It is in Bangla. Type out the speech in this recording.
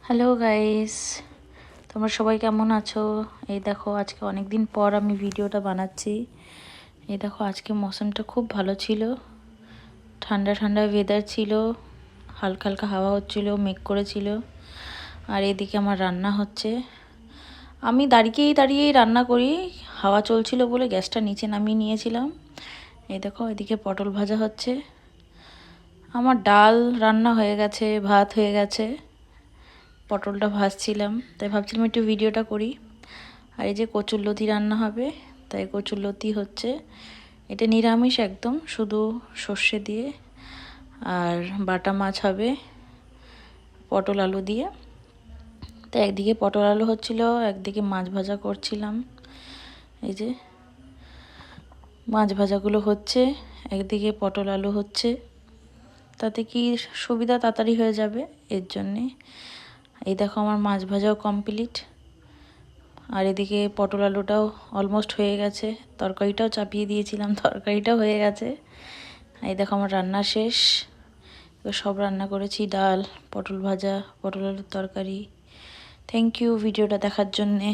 হ্যালো গাইস, তোমরা সবাই কেমন আছো? এই দেখো আজকে অনেক দিন পর আমি ভিডিওটা বানাচ্ছি। এই দেখো আজকে মৌসুমটা খুব ভালো ছিল, ঠান্ডা ঠান্ডা ওয়েদার ছিল, হালকা হালকা হাওয়া হচ্ছিল, মেঘ করেছিল। আর এদিকে আমার রান্না হচ্ছে। আমি দাঁড়িয়েই রান্না করি, হাওয়া চলছিল বলে গ্যাসটা নিচে নামিয়ে নিয়েছিলাম। এই দেখো এদিকে পটল ভাজা হচ্ছে, আমার ডাল রান্না হয়ে গেছে, ভাত হয়ে গেছে, পটলটা ভাজছিলাম তাই ভাবছিলাম একটু ভিডিওটা করি। আর এই যে কচুরলতি রান্না হবে, তাই কচুরলতি হচ্ছে। এটা নিরামিষ একদম, শুধু সর্ষে দিয়ে। আর বাটা মাছ হবে পটল আলু দিয়ে। তাই একদিকে পটল আলু হচ্ছিল, একদিকে মাছ ভাজা করছিলাম। এই যে মাছ ভাজাগুলো হচ্ছে, একদিকে পটল আলু হচ্ছে, তাতে কি সুবিধা, তাড়াতাড়ি হয়ে যাবে এর জন্যে। এই দেখো আমার মাছ ভাজাও কমপ্লিট। আর এদিকে পটল আলুটাও অলমোস্ট হয়ে গেছে, তরকারিটাও চাপিয়ে দিয়েছিলাম, তরকারিটাও হয়ে গেছে। এই দেখো আমার রান্না শেষ। এবার সব রান্না করেছি, ডাল, পটল ভাজা, পটল আলুর তরকারি। থ্যাংক ইউ ভিডিওটা দেখার জন্যে।